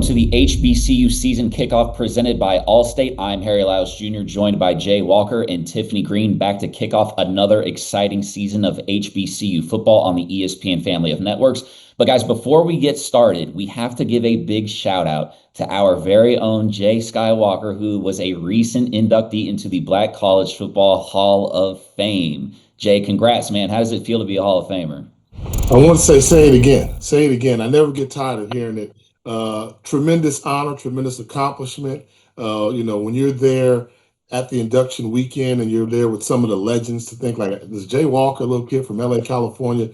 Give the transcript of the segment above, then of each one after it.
Welcome to the HBCU season kickoff presented by Allstate. I'm Lyles Jr., joined by Jay Walker and Tiffany Greene, back to kick off another exciting season of HBCU football on the ESPN family of networks. But guys, before we get started, we have to give a big shout out to our very own Jay Skywalker, who was a recent inductee into the Black College Football Hall of Fame. Jay, congrats, man. How does it feel to be a Hall of Famer? I want to say it again. Say it again. I never get tired of hearing it. Tremendous honor, tremendous accomplishment. When you're there at the induction weekend and you're there with some of the legends, to think like this Jay Walker, a little kid from LA, California,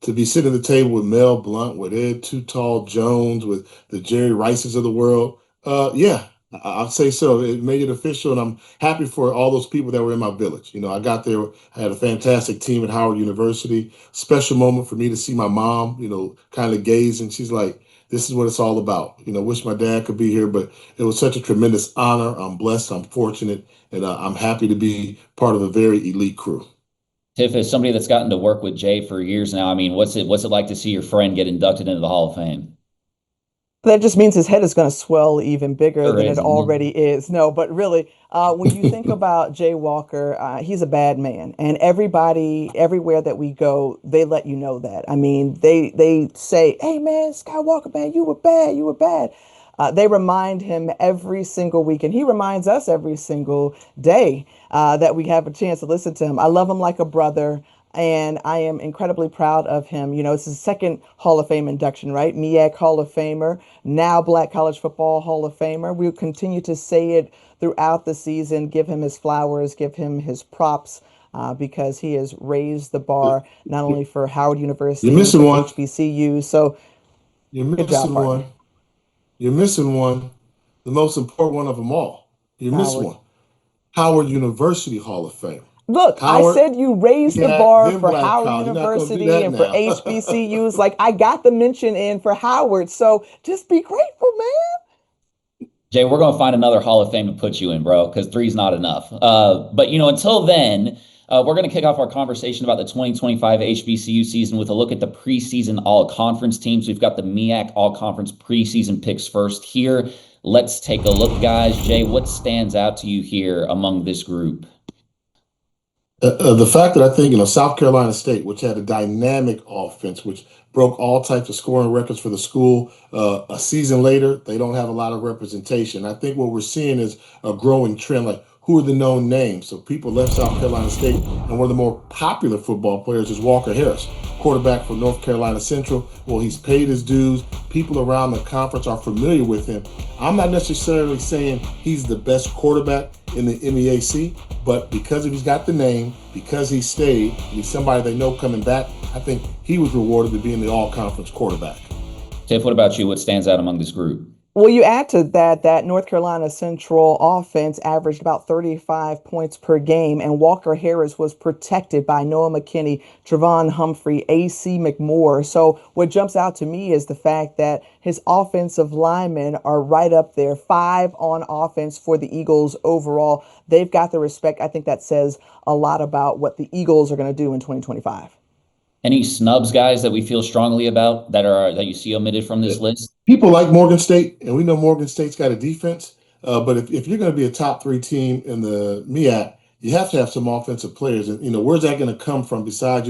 to be sitting at the table with Mel Blount, with Ed Too Tall Jones, with the Jerry Rices of the world. I'd say so. It made it official, and I'm happy for all those people that were in my village. I got there, I had a fantastic team at Howard University. Special moment for me to see my mom, kind of gaze, and she's like, this is what it's all about. Wish my dad could be here, but it was such a tremendous honor. I'm blessed, I'm fortunate, and I'm happy to be part of a very elite crew. Tiff, as somebody that's gotten to work with Jay for years now, I mean, what's it like to see your friend get inducted into the Hall of Fame? That just means his head is going to swell even bigger than it already is. No, but really, when you think about Jay Walker, he's a bad man. And everybody, everywhere that we go, they let you know that. I mean, they say, hey, man, Skywalker, man, you were bad. You were bad. They remind him every single week, and he reminds us every single day that we have a chance to listen to him. I love him like a brother. And I am incredibly proud of him. It's his second Hall of Fame induction, right? MEAC Hall of Famer, now Black College Football Hall of Famer. We'll continue to say it throughout the season, give him his flowers, give him his props, because he has raised the bar, not only for Howard University, You're missing one. HBCU. So You're missing one. You're missing one. The most important one of them all. You missed one. Howard University Hall of Fame. Look, Howard, I said you raised the bar for Howard University and for HBCUs. Like, I got the mention in for Howard. So just be grateful, man. Jay, we're going to find another Hall of Fame to put you in, bro, because three's not enough. But until then, we're going to kick off our conversation about the 2025 HBCU season with a look at the preseason all-conference teams. We've got the MEAC all-conference preseason picks first here. Let's take a look, guys. Jay, what stands out to you here among this group? The fact that I think, South Carolina State, which had a dynamic offense, which broke all types of scoring records for the school, a season later, they don't have a lot of representation. I think what we're seeing is a growing trend, like who are the known names? So people left South Carolina State, and one of the more popular football players is Walker Harris, quarterback for North Carolina Central. Well, he's paid his dues. People around the conference are familiar with him. I'm not necessarily saying he's the best quarterback in the MEAC, but because he's got the name, because he stayed, he's somebody they know coming back, I think he was rewarded with being the all-conference quarterback. Tiff, what about you? What stands out among this group? Well, you add to that North Carolina Central offense averaged about 35 points per game, and Walker Harris was protected by Noah McKinney, Trevon Humphrey, A.C. McMorr. So what jumps out to me is the fact that his offensive linemen are right up there, 5 on offense for the Eagles overall. They've got the respect. I think that says a lot about what the Eagles are going to do in 2025. Any snubs, guys, that we feel strongly about that you see omitted from this list? People like Morgan State, and we know Morgan State's got a defense. But if you're going to be a top 3 team in the MEAC, you have to have some offensive players. And, where's that going to come from besides,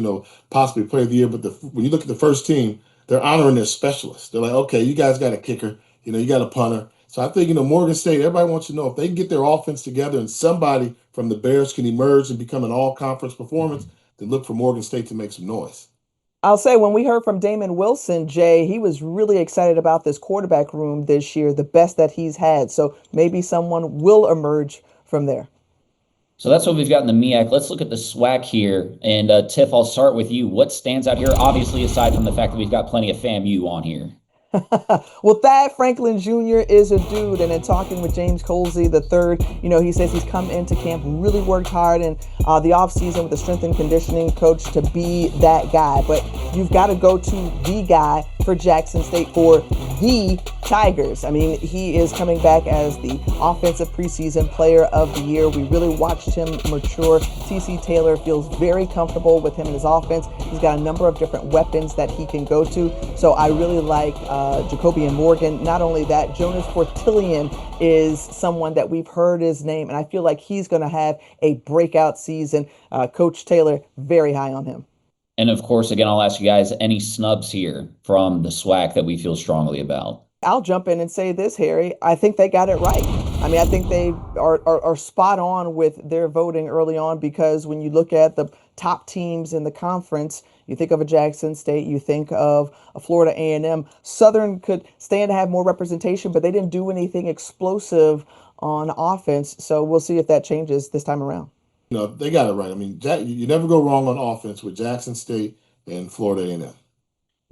possibly player of the year? But when you look at the first team, they're honoring their specialists. They're like, okay, you guys got a kicker, you got a punter. So I think, Morgan State, everybody wants to know if they can get their offense together and somebody from the Bears can emerge and become an all-conference performance, then look for Morgan State to make some noise. I'll say when we heard from Damon Wilson, Jay, he was really excited about this quarterback room this year, the best that he's had. So maybe someone will emerge from there. So that's what we've got in the MEAC. Let's look at the SWAC here. And Tiff, I'll start with you. What stands out here, obviously, aside from the fact that we've got plenty of FAMU on here? Well, Thad Franklin Jr. is a dude, and in talking with James Colsey III, he says he's come into camp, really worked hard in the offseason with the strength and conditioning coach to be that guy. But you've got to go to the guy for Jackson State, for the Tigers. I mean, he is coming back as the offensive preseason player of the year. We really watched him mature. TC Taylor feels very comfortable with him in his offense. He's got a number of different weapons that he can go to. So I really like Jacobian Morgan. Not only that, Jonas Fortillion is someone that we've heard his name, and I feel like he's going to have a breakout season. Coach Taylor, very high on him. And of course, again, I'll ask you guys any snubs here from the SWAC that we feel strongly about. I'll jump in and say this, Harry. I think they got it right. I mean, I think they are spot on with their voting early on, because when you look at the top teams in the conference, you think of a Jackson State, you think of a Florida A&M. Southern could stand to have more representation, but they didn't do anything explosive on offense. So we'll see if that changes this time around. They got it right. I mean, you never go wrong on offense with Jackson State and Florida A&M.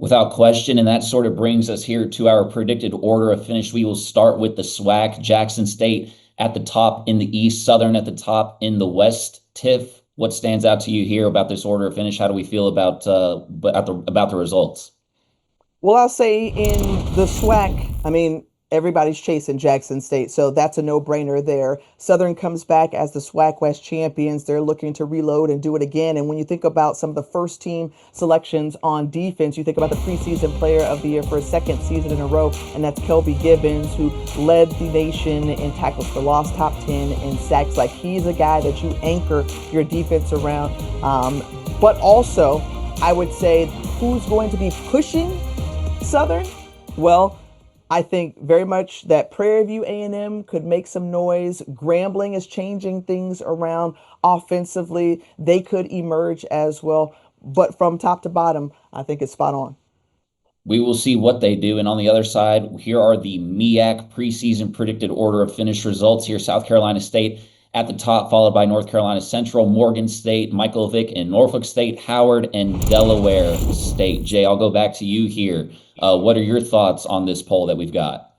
Without question, and that sort of brings us here to our predicted order of finish. We will start with the SWAC. Jackson State at the top in the East, Southern at the top in the West. Tiff, what stands out to you here about this order of finish? How do we feel about the results? Well, I'll say in the SWAC, I mean, everybody's chasing Jackson State, so that's a no-brainer there. Southern comes back as the SWAC West champions. They're looking to reload and do it again. And when you think about some of the first-team selections on defense, you think about the preseason player of the year for a second season in a row, and that's Kelby Gibbons, who led the nation in tackles for loss, top 10 in sacks. Like, he's a guy that you anchor your defense around. But also, I would say, who's going to be pushing Southern? Well, I think very much that Prairie View A&M could make some noise. Grambling is changing things around offensively. They could emerge as well. But from top to bottom, I think it's spot on. We will see what they do. And on the other side, here are the MEAC preseason predicted order of finish results here. South Carolina State at the top, followed by North Carolina Central, Morgan State, Michael Vick, and Norfolk State, Howard, and Delaware State. Jay, I'll go back to you here. What are your thoughts on this poll that we've got?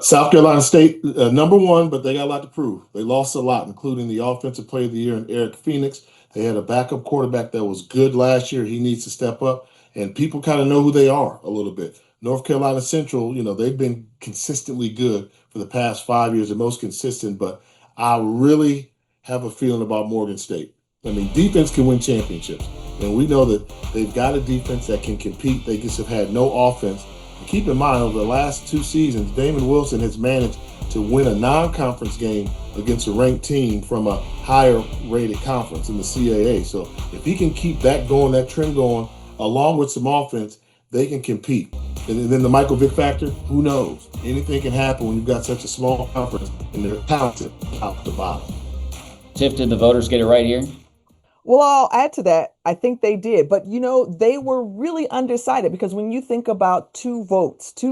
South Carolina State, number one, but they got a lot to prove. They lost a lot, including the Offensive Player of the Year in Eric Phoenix. They had a backup quarterback that was good last year. He needs to step up, and people kind of know who they are a little bit. North Carolina Central, they've been consistently good for the past 5 years, the most consistent, but I really have a feeling about Morgan State. I mean, defense can win championships, and we know that they've got a defense that can compete. They just have had no offense. And keep in mind, over the last 2 seasons, Damon Wilson has managed to win a non-conference game against a ranked team from a higher-rated conference in the CAA. So if he can keep that going, that trend going, along with some offense, they can compete. And then the Michael Vick factor, who knows? Anything can happen when you've got such a small conference and they're talented top to bottom. Tiff, did the voters get it right here? Well, I'll add to that. I think they did. But, they were really undecided, because when you think about 2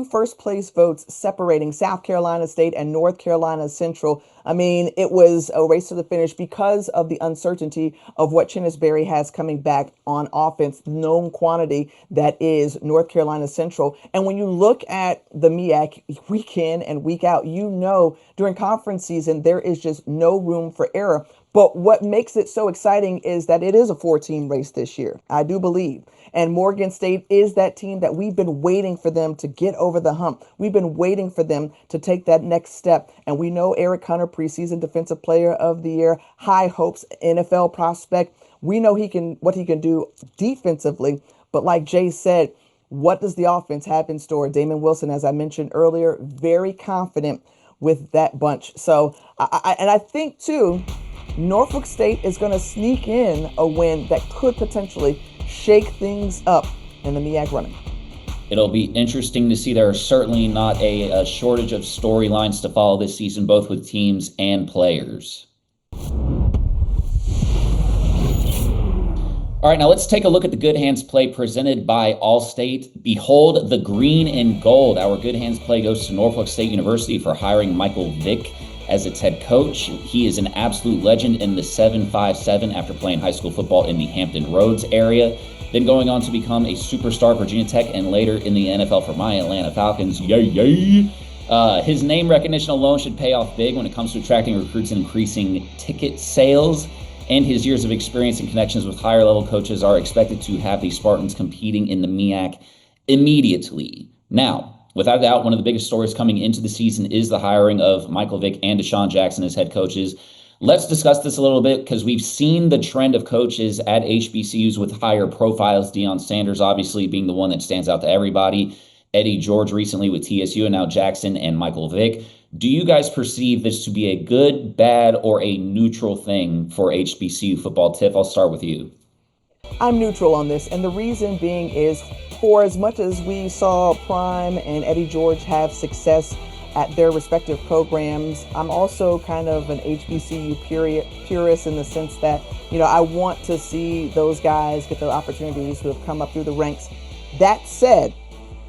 first place votes separating South Carolina State and North Carolina Central, I mean, it was a race to the finish because of the uncertainty of what Chennis Berry has coming back on offense, known quantity that is North Carolina Central. And when you look at the MEAC week in and week out, during conference season, there is just no room for error. But what makes it so exciting is that it is a 4-team race this year, I do believe. And Morgan State is that team that we've been waiting for them to get over the hump. We've been waiting for them to take that next step. And we know Eric Hunter, preseason Defensive Player of the Year, high hopes, NFL prospect. We know what he can do defensively. But like Jay said, what does the offense have in store? Damon Wilson, as I mentioned earlier, very confident with that bunch. So, I think, too, Norfolk State is going to sneak in a win that could potentially shake things up in the MEAC running. It'll be interesting to see. There are certainly not a shortage of storylines to follow this season, both with teams and players. All right, now let's take a look at the Good Hands play presented by Allstate. Behold the green and gold. Our Good Hands play goes to Norfolk State University for hiring Michael Vick as its head coach. He is an absolute legend in the 7-5-7 after playing high school football in the Hampton Roads area, then going on to become a superstar at Virginia Tech and later in the NFL for my Atlanta Falcons. Yay, yay! His name recognition alone should pay off big when it comes to attracting recruits and increasing ticket sales. And his years of experience and connections with higher level coaches are expected to have the Spartans competing in the MEAC immediately. Now, without a doubt, one of the biggest stories coming into the season is the hiring of Michael Vick and Deshaun Jackson as head coaches. Let's discuss this a little bit, because we've seen the trend of coaches at HBCUs with higher profiles, Deion Sanders obviously being the one that stands out to everybody. Eddie George recently with TSU, and now Jackson and Michael Vick. Do you guys perceive this to be a good, bad, or a neutral thing for HBCU football? Tiff, I'll start with you. I'm neutral on this, and the reason being is for as much as we saw Prime and Eddie George have success at their respective programs, I'm also kind of an HBCU purist in the sense that, I want to see those guys get the opportunities who have come up through the ranks. That said,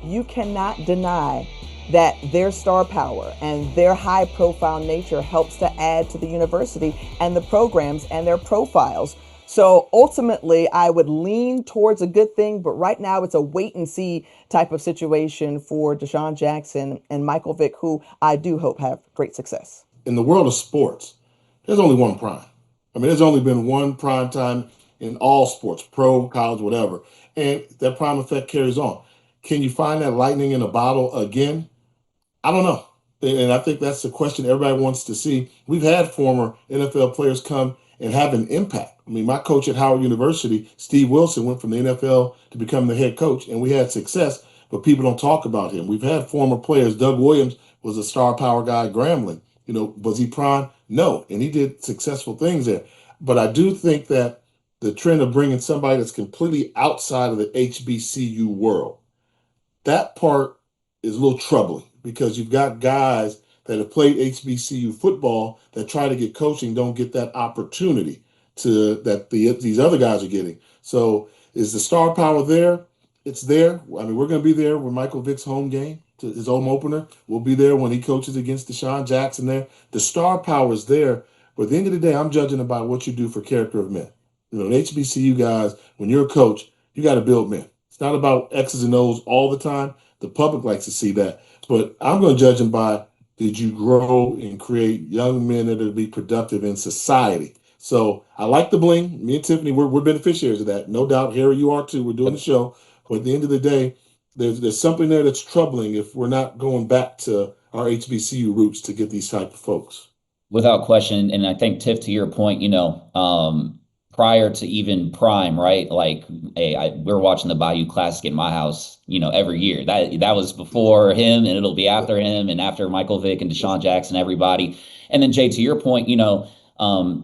you cannot deny that their star power and their high profile nature helps to add to the university and the programs and their profiles. So ultimately, I would lean towards a good thing, but right now it's a wait and see type of situation for Deshaun Jackson and Michael Vick, who I do hope have great success. In the world of sports, there's only one prime. I mean, there's only been one prime time in all sports, pro, college, whatever. And that prime effect carries on. Can you find that lightning in a bottle again? I don't know. And I think that's the question everybody wants to see. We've had former NFL players come and have an impact. I mean, my coach at Howard University, Steve Wilson, went from the NFL to become the head coach, and we had success, but people don't talk about him. We've had former players. Doug Williams was a star power guy at Grambling. Was he prime? No, and he did successful things there. But I do think that the trend of bringing somebody that's completely outside of the HBCU world, that part is a little troubling because you've got guys that have played HBCU football that try to get coaching, don't get that opportunity these other guys are getting. So is the star power there? It's there. I mean, we're going to be there with Michael Vick's home game, to his home opener. We'll be there when he coaches against Deshaun Jackson there. The star power is there. But at the end of the day, I'm judging it by what you do for character of men. HBCU guys, when you're a coach, you got to build men. It's not about X's and O's all the time. The public likes to see that. But I'm going to judge them by, did you grow and create young men that will be productive in society? So I like the bling. Me and Tiffany, we're beneficiaries of that. No doubt. Harry, you are too. We're doing the show. But at the end of the day, there's something there that's troubling if we're not going back to our HBCU roots to get these type of folks. Without question. And I think, Tiff, to your point, prior to even Prime, right? Like, hey, we're watching the Bayou Classic in my house, every year. That was before him, and it'll be after him, and after Michael Vick and Deshaun Jackson, everybody. And then, Jay, to your point,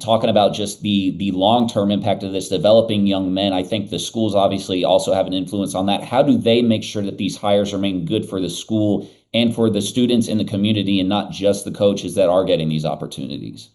talking about just the long-term impact of this, developing young men, I think the schools obviously also have an influence on that. How do they make sure that these hires remain good for the school and for the students in the community and not just the coaches that are getting these opportunities?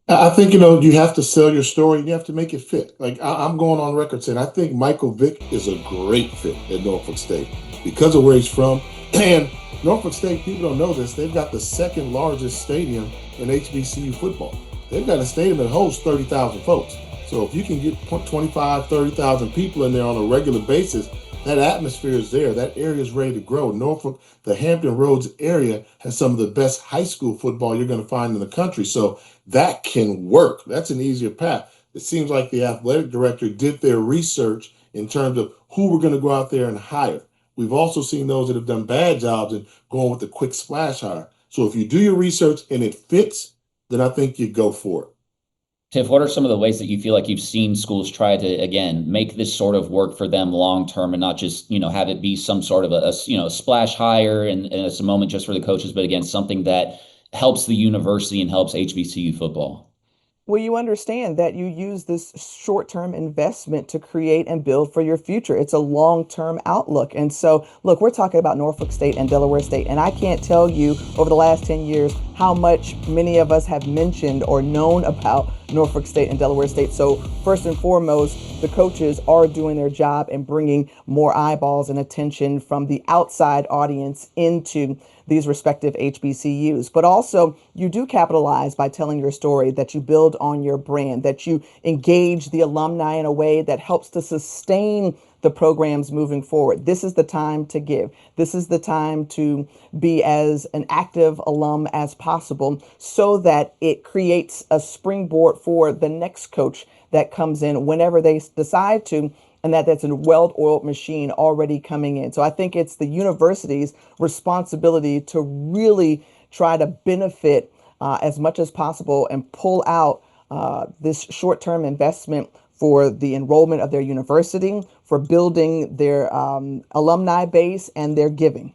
I think, you have to sell your story and you have to make it fit. Like I'm going on record saying I think Michael Vick is a great fit at Norfolk State because of where he's from. And Norfolk State, people don't know this, they've got the second largest stadium in HBCU football. They've got a stadium that holds 30,000 folks. So if you can get 25, 30,000 people in there on a regular basis, that atmosphere is there. That area is ready to grow. Norfolk, the Hampton Roads area has some of the best high school football you're going to find in the country. So that can work. That's an easier path. It seems like the athletic director did their research in terms of who we're going to go out there and hire. We've also seen those that have done bad jobs and going with the quick splash hire. So if you do your research and it fits, then I think you go for it. Tiff, what are some of the ways that you feel like you've seen schools try to, again, make this sort of work for them long term and not just, have it be some sort of a splash hire and it's a moment just for the coaches, but again, something that helps the university and helps HBCU football? Well, you understand that you use this short-term investment to create and build for your future. It's a long-term outlook. And so, look, we're talking about Norfolk State and Delaware State, and I can't tell you over the last 10 years how much many of us have mentioned or known about Norfolk State and Delaware State. So first and foremost, the coaches are doing their job and bringing more eyeballs and attention from the outside audience into these respective HBCUs. But also, you do capitalize by telling your story, that you build on your brand, that you engage the alumni in a way that helps to sustain the programs moving forward. This is the time to give. This is the time to be as an active alum as possible so that it creates a springboard for the next coach that comes in whenever they decide to, and that's a well-oiled machine already coming in. So I think it's the university's responsibility to really try to benefit as much as possible and pull out this short-term investment for the enrollment of their university, for building their alumni base and their giving.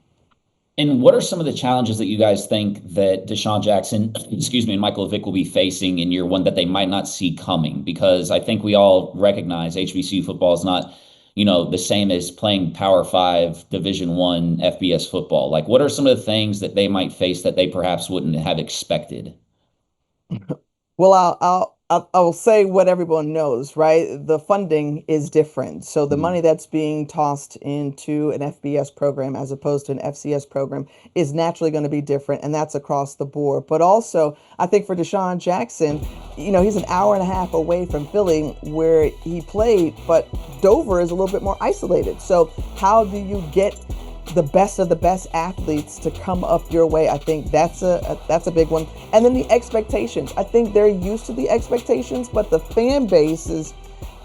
And what are some of the challenges that you guys think that Deshaun Jackson, and Michael Vick will be facing in year one that they might not see coming? Because I think we all recognize HBCU football is not, the same as playing Power 5 Division I FBS football. Like, what are some of the things that they might face that they perhaps wouldn't have expected? Well, I'll say what everyone knows, right? The funding is different. So the money that's being tossed into an FBS program as opposed to an FCS program is naturally going to be different, and that's across the board. But also, I think for Deshaun Jackson, he's an hour and a half away from Philly where he played, but Dover is a little bit more isolated. So how do you get the best of the best athletes to come up your way? I think that's a big one. And then the expectations. I think they're used to the expectations, but the fan bases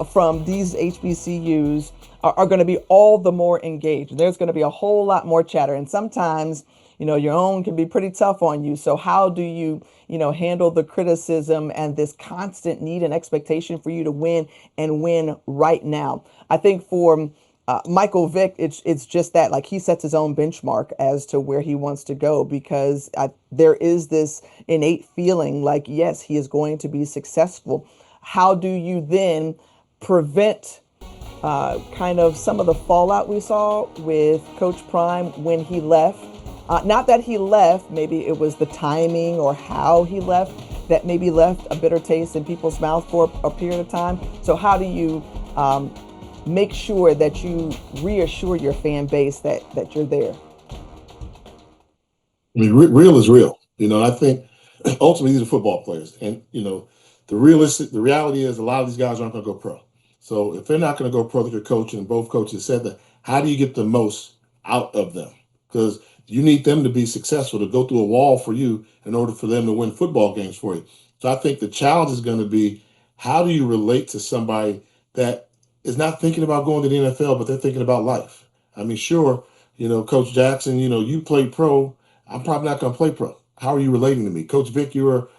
from these HBCUs are going to be all the more engaged. There's going to be a whole lot more chatter. And sometimes, your own can be pretty tough on you. So how do you, handle the criticism and this constant need and expectation for you to win and win right now? I think for Michael Vick, it's just that, like, he sets his own benchmark as to where he wants to go, because there is this innate feeling like, yes, he is going to be successful. How do you then prevent kind of some of the fallout we saw with Coach Prime when he left? Not that he left, maybe it was the timing or how he left that maybe left a bitter taste in people's mouth for a period of time. So how do you make sure that you reassure your fan base that you're there? I mean, real is real. I think ultimately these are football players. And, the reality is a lot of these guys aren't going to go pro. So if they're not going to go pro, they're coaching, and both coaches said that, how do you get the most out of them? Because you need them to be successful, to go through a wall for you in order for them to win football games for you. So I think the challenge is going to be, how do you relate to somebody that is not thinking about going to the NFL, but they're thinking about life? I mean, sure, Coach Jackson, you played pro. I'm probably not going to play pro. How are you relating to me? Coach Vick, you're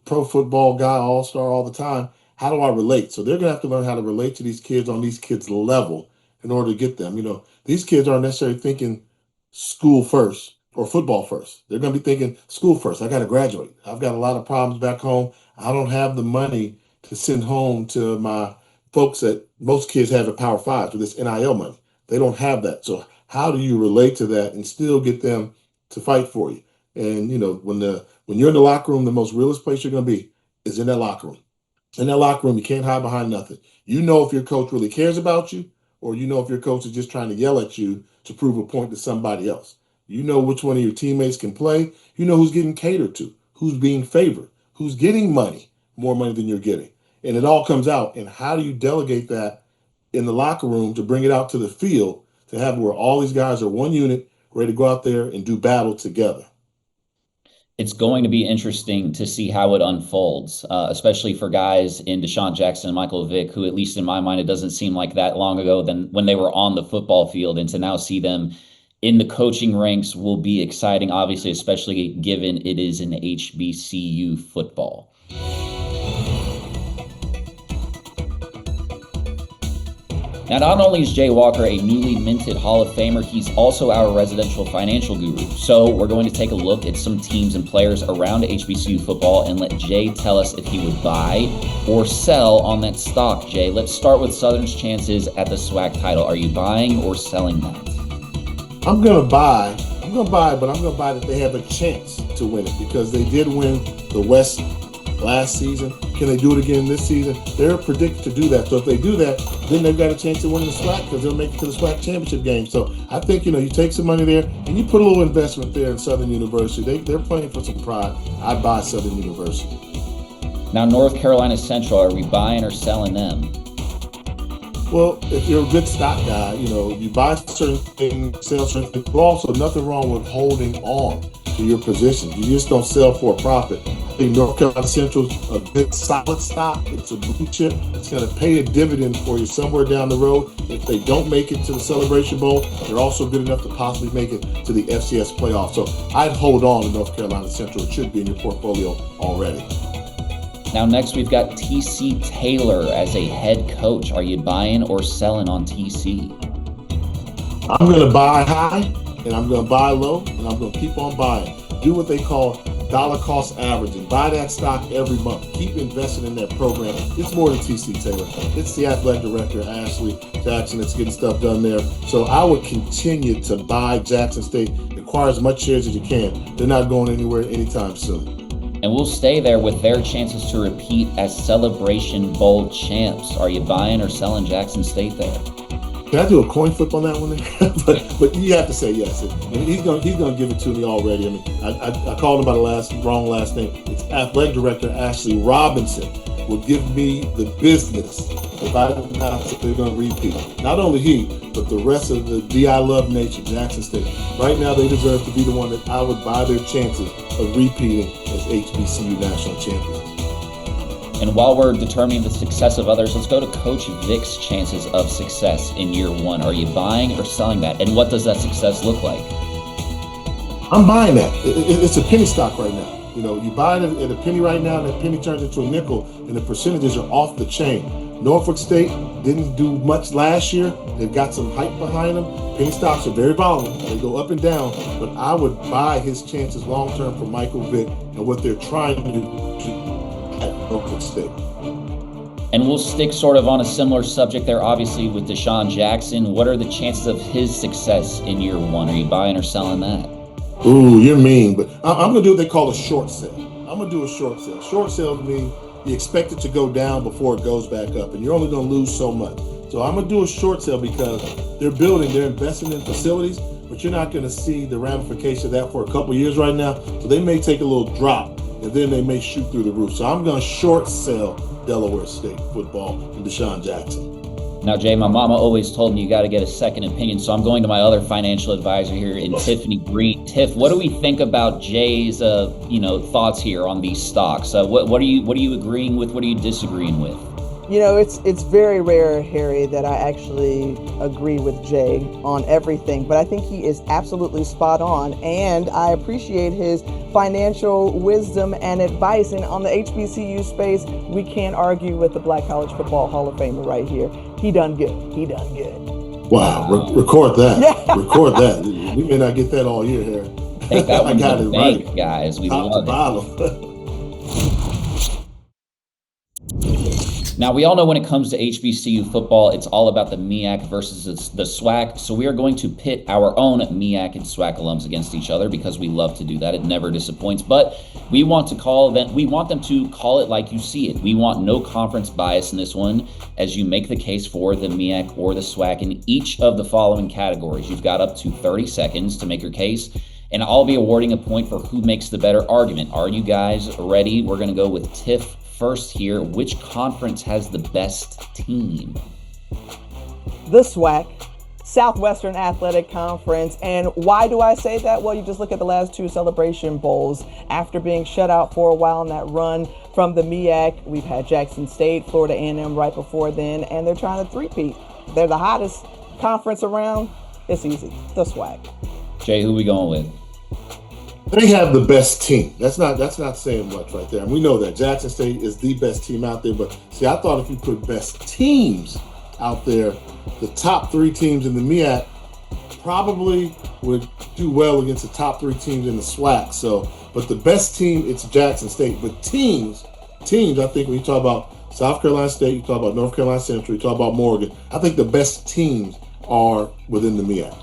pro football guy, all-star all the time. How do I relate? So they're going to have to learn how to relate to these kids on these kids' level in order to get them. These kids aren't necessarily thinking school first or football first. They're going to be thinking school first. I got to graduate. I've got a lot of problems back home. I don't have the money to send home to my folks that most kids have at Power 5 with this NIL money. They don't have that. So how do you relate to that and still get them to fight for you? And, when you're in the locker room, the most realest place you're going to be is in that locker room. In that locker room, you can't hide behind nothing. You know if your coach really cares about you, or if your coach is just trying to yell at you to prove a point to somebody else. You know which one of your teammates can play. You know who's getting catered to, who's being favored, who's getting more money than you're getting. And it all comes out. And how do you delegate that in the locker room to bring it out to the field, to have where all these guys are one unit, ready to go out there and do battle together? It's going to be interesting to see how it unfolds, especially for guys in Deshaun Jackson and Michael Vick, who, at least in my mind, it doesn't seem like that long ago than when they were on the football field. And to now see them in the coaching ranks will be exciting, obviously, especially given it is an HBCU football. Now, not only is Jay Walker a newly minted Hall of Famer, he's also our residential financial guru. So we're going to take a look at some teams and players around HBCU football and let Jay tell us if he would buy or sell on that stock. Jay, let's start with Southern's chances at the SWAC title. Are you buying or selling that? I'm going to buy, but I'm going to buy that they have a chance to win it, because they did win the West last season. Can they do it again this season? They're predicted to do that. So if they do that, then they've got a chance to win the SWAC, because they'll make it to the SWAC championship game. So I think, you take some money there and you put a little investment there in Southern University. They're playing for some pride. I'd buy Southern University. Now, North Carolina Central, are we buying or selling them? Well, if you're a good stock guy, you buy certain things, sell certain things. But also, nothing wrong with holding on to your position. You just don't sell for a profit. I think North Carolina Central's a good, solid stock. It's a blue chip. It's going to pay a dividend for you somewhere down the road. If they don't make it to the Celebration Bowl, they're also good enough to possibly make it to the FCS playoff. So I'd hold on to North Carolina Central. It should be in your portfolio already. Now, next we've got TC Taylor as a head coach. Are you buying or selling on TC? I'm going to buy high, and I'm going to buy low, and I'm going to keep on buying. Do what they call dollar cost averaging. Buy that stock every month. Keep investing in that program. It's more than TC Taylor. It's the athletic director, Ashley Jackson, that's getting stuff done there. So I would continue to buy Jackson State. Acquire as much shares as you can. They're not going anywhere anytime soon. And we'll stay there with their chances to repeat as Celebration Bowl champs. Are you buying or selling Jackson State there? Can I do a coin flip on that one? but you have to say yes. He's gonna give it to me already. I mean, I called him by the wrong last name. It's athletic director Ashley Robinson will give me the business if I announce that they're going to repeat. Not only he, but the rest of the DI Love Nation, Jackson State. Right now, they deserve to be the one that I would buy their chances of repeating as HBCU national champions. And while we're determining the success of others, let's go to Coach Vick's chances of success in year one. Are you buying or selling that? And what does that success look like? I'm buying that. It's a penny stock right now. You know, you buy it at a penny right now, and that penny turns into a nickel, and the percentages are off the chain. Norfolk State didn't do much last year. They've got some hype behind them. Penny stocks are very volatile. They go up and down, but I would buy his chances long-term for Michael Vick and what they're trying to do at Norfolk State. And we'll stick sort of on a similar subject there, obviously, with Deshaun Jackson. What are the chances of his success in year one? Are you buying or selling that? Ooh, you're mean, but I'm going to do what they call a short sale. I'm going to do a short sale. Short sales mean you expect it to go down before it goes back up, and you're only going to lose so much. So I'm going to do a short sale because they're investing in facilities, but you're not going to see the ramification of that for a couple of years right now. So they may take a little drop, and then they may shoot through the roof. So I'm going to short sell Delaware State football and Deshaun Jackson. Now, Jay, my mama always told me you got to get a second opinion, so I'm going to my other financial advisor here in Tiffany Greene. Tiff, what do we think about Jay's, thoughts here on these stocks? What are you agreeing with? What are you disagreeing with? You know, it's very rare, Harry, that I actually agree with Jay on everything, but I think he is absolutely spot on, and I appreciate his financial wisdom and advice. And on the HBCU space, we can't argue with the Black College Football Hall of Famer right here. He done good. Wow, record that. Yeah. Record that. We may not get that all year, Harry. Take that one to the bank, right, guys. We love it. Now, we all know when it comes to HBCU football, it's all about the MEAC versus the SWAC. So we are going to pit our own MEAC and SWAC alums against each other because we love to do that. It never disappoints. But we want them to call it like you see it. We want no conference bias in this one as you make the case for the MEAC or the SWAC in each of the following categories. You've got up to 30 seconds to make your case, and I'll be awarding a point for who makes the better argument. Are you guys ready? We're going to go with Tiff first here. Which conference has the best team? The SWAC, Southwestern Athletic Conference. And why do I say that? Well, you just look at the last two Celebration Bowls. After being shut out for a while in that run from the MEAC, we've had Jackson State, Florida A&M right before then, and they're trying to three-peat. They're the hottest conference around. It's easy. The SWAC. Jay, who we going with? They have the best team. That's not saying much right there. And we know that Jackson State is the best team out there. But see, I thought if you put best teams out there, the top three teams in the MEAC probably would do well against the top three teams in the SWAC. So, but the best team, it's Jackson State. But teams, I think when you talk about South Carolina State, you talk about North Carolina Central, you talk about Morgan, I think the best teams are within the MEAC.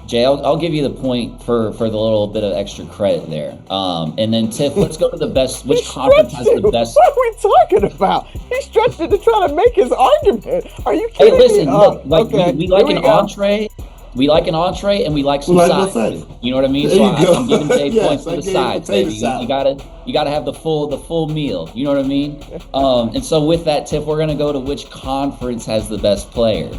Jay, I'll give you the point for the little bit of extra credit there. And then, Tiff, let's go to the best. Which conference has the best? What are we talking about? He stretched it to try to make his argument. Are you kidding me? Hey, listen, look, okay. we like an entree. We like an entree and we like some sides. You know what I mean? So I'm giving Jay points for the sides, baby. You gotta have the full meal. You know what I mean? And so with that, Tiff, we're gonna go to which conference has the best player.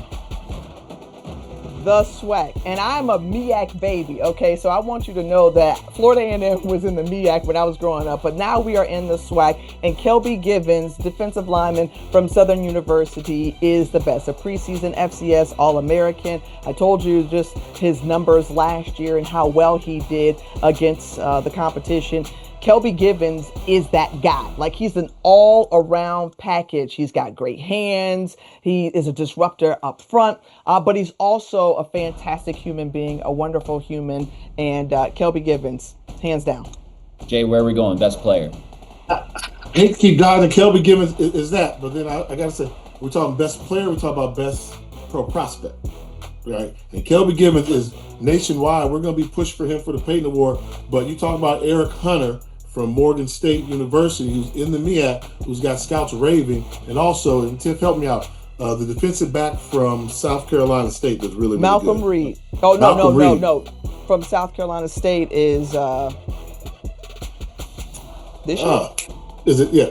The SWAC, and I'm a MEAC baby, okay? So I want you to know that Florida A&M was in the MEAC when I was growing up, but now we are in the SWAC, and Kelby Givens, defensive lineman from Southern University, is the best. A preseason FCS All-American. I told you just his numbers last year and how well he did against the competition. Kelby Givens is that guy. Like, he's an all-around package. He's got great hands. He is a disruptor up front, but he's also a fantastic human being, a wonderful human, and Kelby Givens, hands down. Jay, where are we going? Best player? I hate to keep diving. Kelby Givens is that, but then I got to say, we're talking best player, we're talking about best pro prospect, right? And Kelby Givens is nationwide. We're going to be pushed for him for the Peyton Award, but you talk about Eric Hunter from Morgan State University, who's in the MEAC, who's got scouts raving, and also, and Tiff, help me out, the defensive back from South Carolina State was really, really Malcolm good. Reed. Oh, no. From South Carolina State is this year. Is it? Yeah.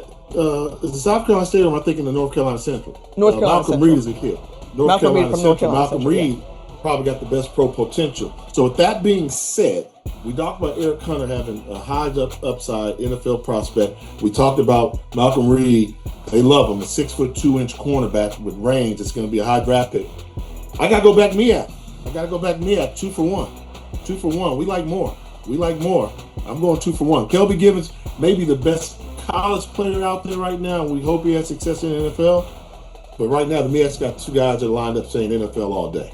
Is it South Carolina State, or am I thinking of North Carolina Central? North Carolina Malcolm Central. Reed is a kid. Malcolm Reed from North Carolina Malcolm Central, Reed probably got the best pro potential. So with that being said, we talked about Eric Hunter having a high upside NFL prospect. We talked about Malcolm Reed. They love him, a 6'2" cornerback with range. It's going to be a high draft pick. I got to go back MEAC. 2 for 1. 2 for 1. We like more. I'm going 2 for 1. Kelby Givens may be the best college player out there right now. We hope he has success in the NFL. But right now, the MEAC's got 2 guys that are lined up saying NFL all day.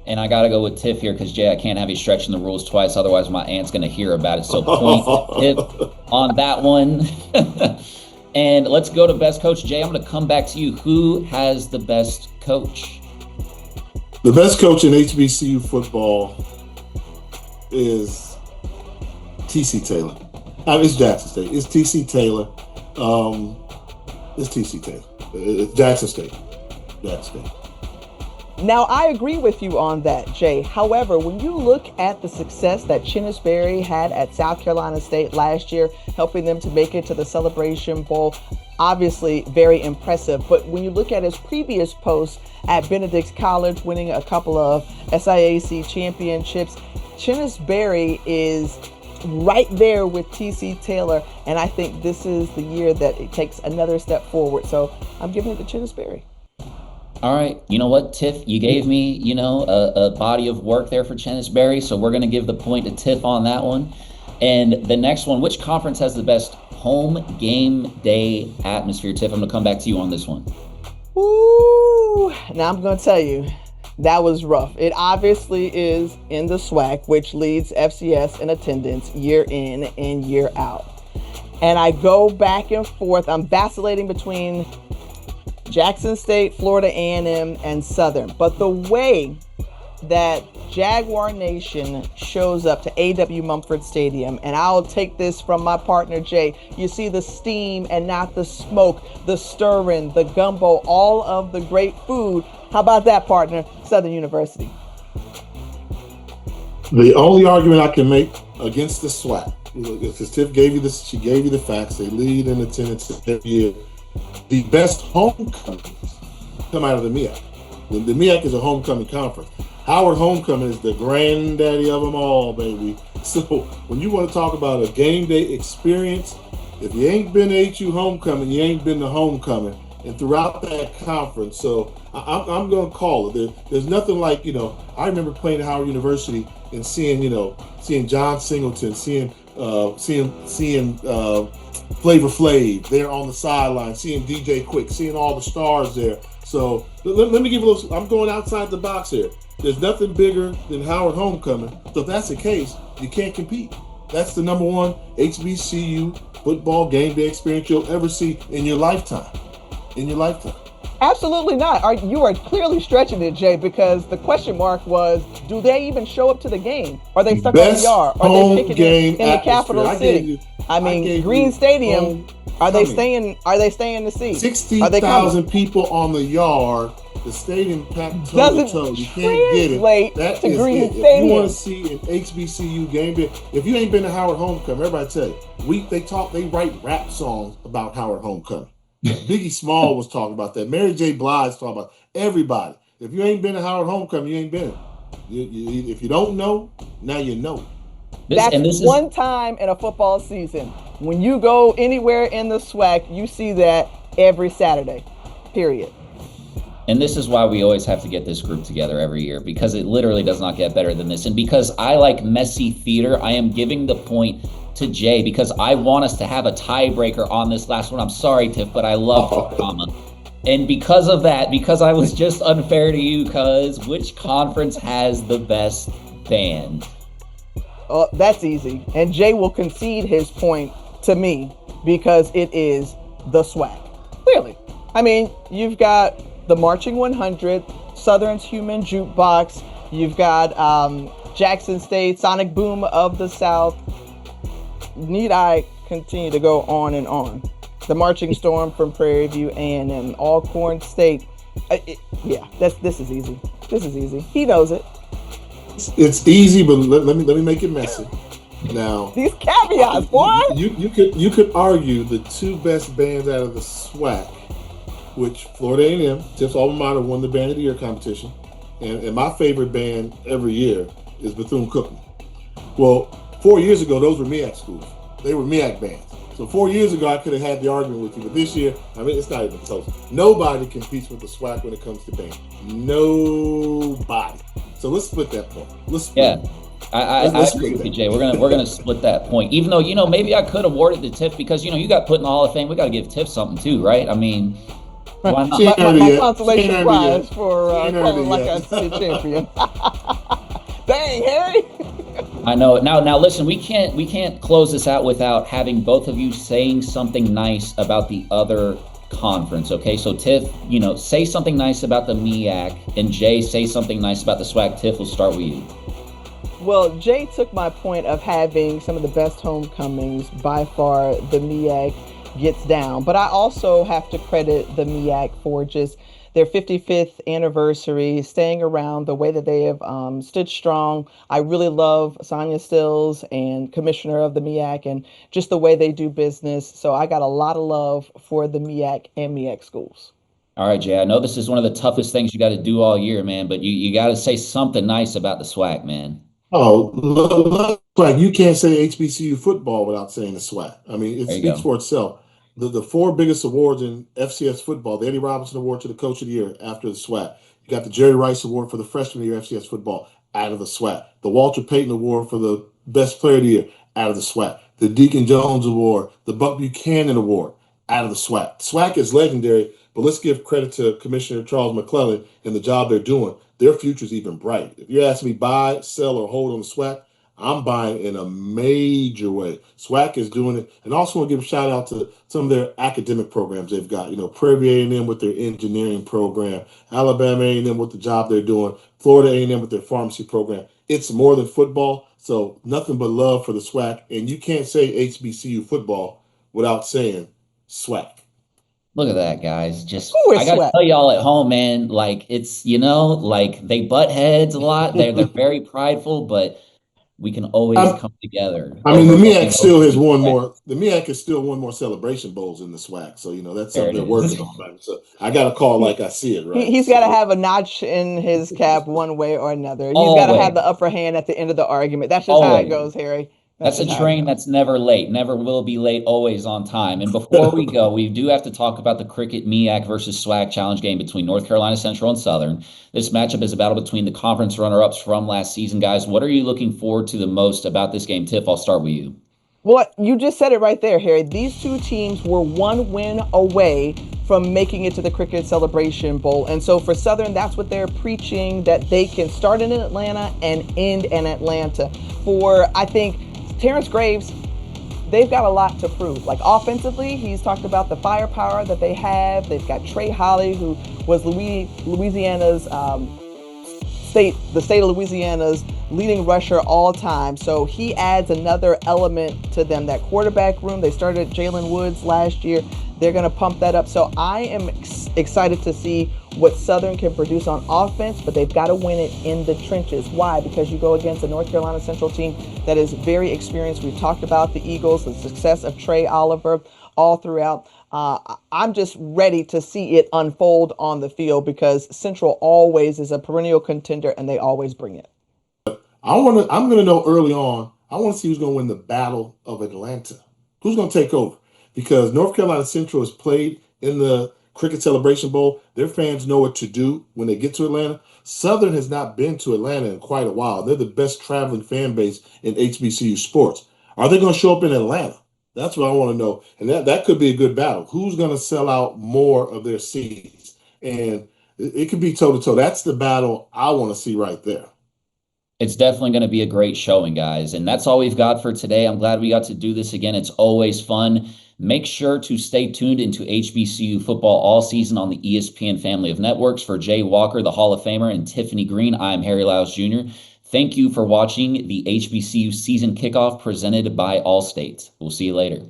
And I got to go with Tiff here because, Jay, I can't have you stretching the rules twice. Otherwise, my aunt's going to hear about it. So point Tiff on that one. And let's go to best coach. Jay, I'm going to come back to you. Who has the best coach? The best coach in HBCU football is T.C. Taylor. It's Jackson State. It's T.C. Taylor. It's Jackson State. Now, I agree with you on that, Jay. However, when you look at the success that Chennis Berry had at South Carolina State last year, helping them to make it to the Celebration Bowl, obviously very impressive. But when you look at his previous posts at Benedict College, winning a couple of SIAC championships, Chennis Berry is right there with T.C. Taylor, and I think this is the year that it takes another step forward. So I'm giving it to Chennis Berry. All right. You know what, Tiff? You gave me, a body of work there for Chennis Berry, so we're going to give the point to Tiff on that one. And the next one, which conference has the best home game day atmosphere? Tiff, I'm going to come back to you on this one. Ooh, now I'm going to tell you, that was rough. It obviously is in the SWAC, which leads FCS in attendance year in and year out. And I go back and forth. I'm vacillating between Jackson State, Florida A&M, and Southern. But the way that Jaguar Nation shows up to A.W. Mumford Stadium, and I'll take this from my partner, Jay, you see the steam and not the smoke, the stirring, the gumbo, all of the great food. How about that, partner? Southern University. The only argument I can make against the SWAC, because Tiff gave you this, she gave you the facts, they lead in attendance every year. The best homecomings come out of the MEAC. The MEAC is a homecoming conference. Howard Homecoming is the granddaddy of them all, baby. So when you want to talk about a game day experience, if you ain't been to HU Homecoming, you ain't been to Homecoming. And throughout that conference, so I'm going to call it. There's nothing like, I remember playing at Howard University and seeing John Singleton, seeing Flavor Flav there on the sideline, seeing DJ Quick, seeing all the stars there. So let me give a little, I'm going outside the box here. There's nothing bigger than Howard Homecoming. So if that's the case, you can't compete. That's the number one HBCU football game day experience you'll ever see in your lifetime. Absolutely not. You are clearly stretching it, Jay, because the question mark was, do they even show up to the game? Are they stuck on the yard? Are they picking it in the capital city? Green Stadium. Are they staying to see? 60,000 people on the yard. The stadium packed toe to toe. You can't get it. That is Green it. Stadium. If you want to see an HBCU game day, if you ain't been to Howard Homecoming, everybody tell you, they write rap songs about Howard Homecoming. Biggie Small was talking about that. Mary J. Blige talking about everybody. If you ain't been to Howard Homecoming, you ain't been. If you don't know, now you know. That's one time in a football season. When you go anywhere in the SWAC, you see that every Saturday, period. And this is why we always have to get this group together every year, because it literally does not get better than this. And because I like messy theater, I am giving the point to Jay because I want us to have a tiebreaker on this last one. I'm sorry, Tiff, but I love drama. And because of that, because I was just unfair to you, cuz which conference has the best band? Oh, that's easy. And Jay will concede his point to me because it is the SWAC. Clearly. I mean, you've got the Marching 100, Southern's Human Jukebox, you've got Jackson State, Sonic Boom of the South. Need I continue to go on and on? The Marching Storm from Prairie View A&M, Alcorn State. This is easy. This is easy. He knows it. It's easy, but let me make it messy. Now these caveats, boy. You could argue the two best bands out of the SWAC, which Florida A&M, Tiff's alma mater, won the Band of the Year competition, and my favorite band every year is Bethune-Cookman. Well, 4 years ago, those were MEAC schools. They were MEAC bands. So 4 years ago, I could have had the argument with you, but this year, I mean, it's not even close. Nobody competes with the SWAC when it comes to band. Nobody. So let's split that point. I agree with you, Jay. We're gonna split that point. Even though maybe I could award it to Tiff because you got put in the Hall of Fame. We got to give Tiff something too, right? I mean, why not? My consolation prize for calling like a state champion. Dang, Harry. I know. Now listen, we can't close this out without having both of you saying something nice about the other conference. Okay, so Tiff, say something nice about the MEAC, and Jay, say something nice about the SWAC. Tiff, we'll start with you. Well, Jay took my point of having some of the best homecomings. By far, the MEAC gets down. But I also have to credit the MEAC for just their 55th anniversary, staying around the way that they have stood strong. I really love Sonia Stills and commissioner of the MEAC and just the way they do business. So I got a lot of love for the MEAC and MEAC schools. All right, Jay, I know this is one of the toughest things you got to do all year, man, but you got to say something nice about the SWAC, man. Oh, like you can't say HBCU football without saying the SWAC. I mean, it speaks for itself. The four biggest awards in FCS football: the Eddie Robinson Award to the Coach of the Year after the SWAC. You got the Jerry Rice Award for the Freshman of the Year FCS football out of the SWAC. The Walter Payton Award for the Best Player of the Year out of the SWAC. The Deacon Jones Award, the Buck Buchanan Award out of the SWAC. SWAC is legendary, but let's give credit to Commissioner Charles McClellan and the job they're doing. Their future is even bright. If you're asking me buy, sell, or hold on the SWAC, I'm buying in a major way. SWAC is doing it. And also want to give a shout out to some of their academic programs they've got. Prairie View A&M with their engineering program, Alabama A&M with the job they're doing, Florida A&M with their pharmacy program. It's more than football, so nothing but love for the SWAC. And you can't say HBCU football without saying SWAC. Look at that, guys. I got to tell y'all at home, man, like it's, like they butt heads a lot. They're very prideful, but we can always come together. I mean, the MEAC still has won more. The MEAC has still won more celebration bowls in the SWAC. So, that's something they're working on. Man. So I got to call like I see it, right? He's got to have a notch in his cap one way or another. He's got to have the upper hand at the end of the argument. That's just how it goes, Harry. That's a train that's never late, never will be late, always on time. And before we go, we do have to talk about the cricket MEAC versus SWAC challenge game between North Carolina Central and Southern. This matchup is a battle between the conference runner-ups from last season, guys. What are you looking forward to the most about this game? Tiff, I'll start with you. Well, you just said it right there, Harry. These two teams were one win away from making it to the Cricket Celebration Bowl. And so for Southern, that's what they're preaching, that they can start in Atlanta and end in Atlanta. I think, Terrence Graves, they've got a lot to prove. Like offensively, he's talked about the firepower that they have. They've got Trey Holly, who was Louisiana's the state of Louisiana's leading rusher all time. So he adds another element to them. That quarterback room, they started Jalen Woods last year. They're going to pump that up. So I am excited to see what Southern can produce on offense, but they've got to win it in the trenches. Why? Because you go against a North Carolina Central team that is very experienced. We've talked about the Eagles, the success of Trey Oliver all throughout. I'm just ready to see it unfold on the field because Central always is a perennial contender and they always bring it. I'm going to know early on. I want to see who's going to win the Battle of Atlanta. Who's going to take over? Because North Carolina Central has played in the Cricket Celebration Bowl. Their fans know what to do when they get to Atlanta. Southern has not been to Atlanta in quite a while. They're the best traveling fan base in HBCU sports. Are they going to show up in Atlanta? That's what I want to know. And that could be a good battle. Who's going to sell out more of their seats? And it could be toe to toe. That's the battle I want to see right there. It's definitely going to be a great showing, guys. And that's all we've got for today. I'm glad we got to do this again. It's always fun. Make sure to stay tuned into HBCU football all season on the ESPN family of networks. For Jay Walker, the Hall of Famer, and Tiffany Greene, I'm Harry Lyles Jr. Thank you for watching the HBCU season kickoff presented by Allstate. We'll see you later.